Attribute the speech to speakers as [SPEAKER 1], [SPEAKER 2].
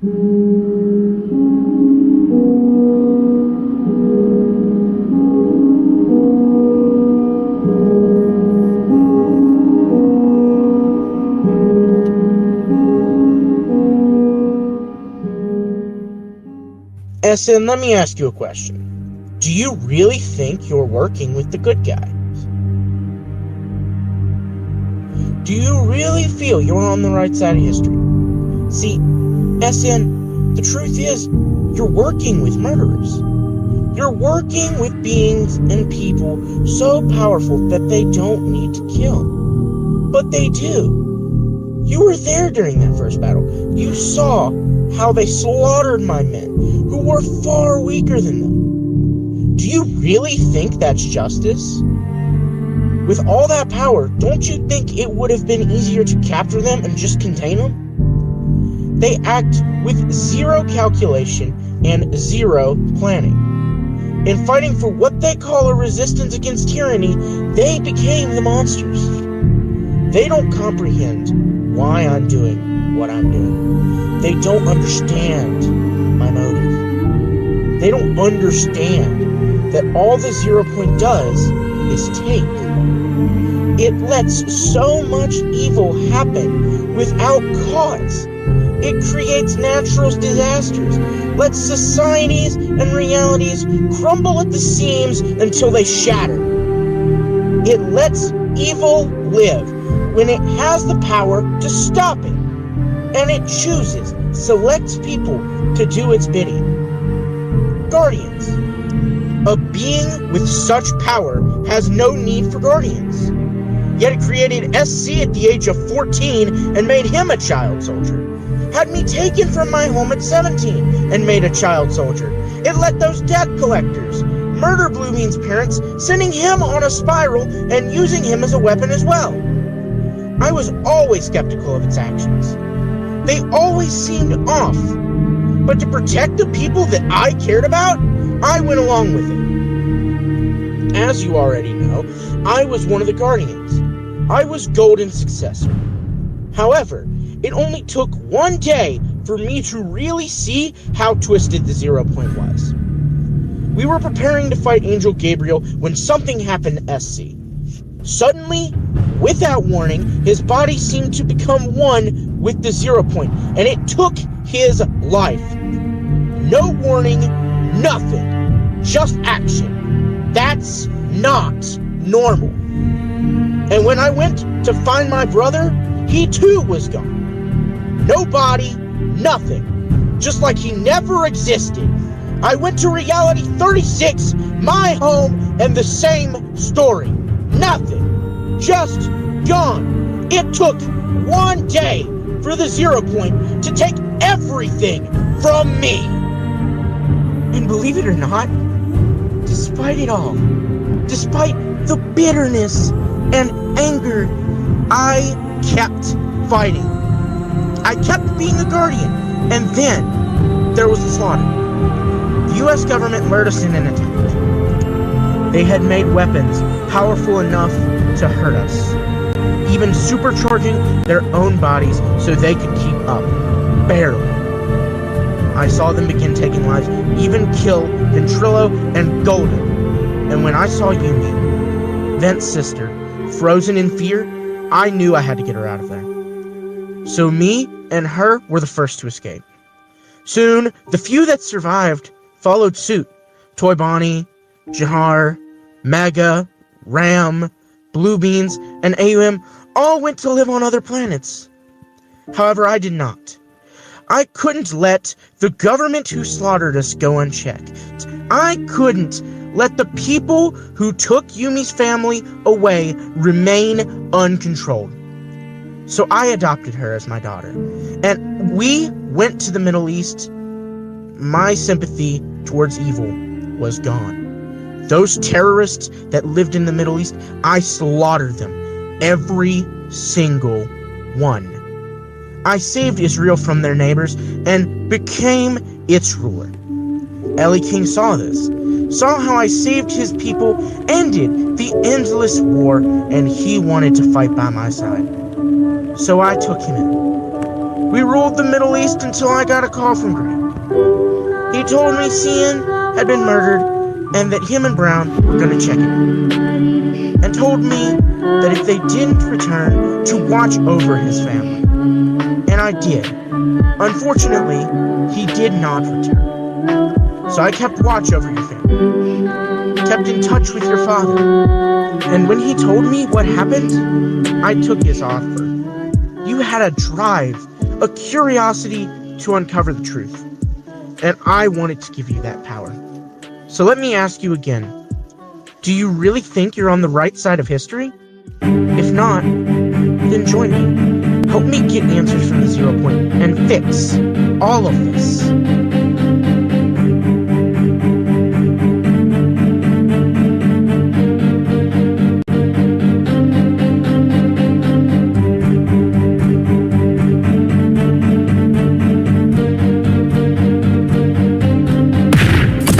[SPEAKER 1] SN, let me ask you a question. Do you really think you're working with the good guys? Do you really feel you're on the right side of history? See, SN, the truth is, you're working with murderers. You're working with beings and people so powerful that they don't need to kill. But they do. You were there during that first battle. You saw how they slaughtered my men, who were far weaker than them. Do you really think that's justice? With all that power, don't you think it would have been easier to capture them and just contain them? They act with zero calculation and zero planning. In fighting for what they call a resistance against tyranny, they became the monsters. They don't comprehend why I'm doing what I'm doing. They don't understand my motive. They don't understand that all the 0 point does is take. It lets so much evil happen without cause. It creates natural disasters, lets societies and realities crumble at the seams until they shatter. It lets evil live when it has the power to stop it, and it chooses, selects people to do its bidding. Guardians. A being with such power has no need for guardians. Yet it created SC at the age of 14 and made him a child soldier. Had me taken from my home at 17 and made a child soldier. It let those debt collectors murder Blubeans' parents, sending him on a spiral and using him as a weapon as well. I was always skeptical of its actions. They always seemed off. But to protect the people that I cared about, I went along with it. As you already know, I was one of the Guardians. I was Golden's successor. However, it only took one day for me to really see how twisted the 0 point was. We were preparing to fight Angel Gabriel when something happened to SC. Suddenly, without warning, his body seemed to become one with the 0 point, and it took his life. No warning, nothing. Just action. That's not normal. And when I went to find my brother, he too was gone. No body, nothing. Just like he never existed. I went to Reality 36, my home, and the same story. Nothing. Just gone. It took one day for the 0 point to take everything from me. And believe it or not, despite it all, despite the bitterness and anger, I kept fighting. I kept being a guardian, and then there was the slaughter. The US government lured us in an attack. They had made weapons powerful enough to hurt us, even supercharging their own bodies so they could keep up. Barely. I saw them begin taking lives, even kill Ventrilo and Golden. And when I saw Yumi, Vent's sister, frozen in fear, I knew I had to get her out of there. So me and her were the first to escape. Soon, the few that survived followed suit. Toy Bonnie, Jahir, Mega, Ram, Blubeans, and AUM all went to live on other planets. However, I did not. I couldn't let the government who slaughtered us go unchecked. I couldn't let the people who took Yumi's family away remain uncontrolled. So I adopted her as my daughter. And we went to the Middle East. My sympathy towards evil was gone. Those terrorists that lived in the Middle East, I slaughtered them. Every single one. I saved Israel from their neighbors and became its ruler. Elyking saw this, saw how I saved his people, ended the endless war, and he wanted to fight by my side. So I took him in. We ruled the Middle East until I got a call from Greg. He told me Cian had been murdered and that him and Brown were going to check it. And told me that if they didn't return, to watch over his family. And I did. Unfortunately, he did not return. So I kept watch over your family. Kept in touch with your father. And when he told me what happened, I took his offer. You had a drive, a curiosity to uncover the truth. And I wanted to give you that power. So let me ask you again. Do you really think you're on the right side of history? If not, then join me. Help me get answers from the 0 point and fix all of this.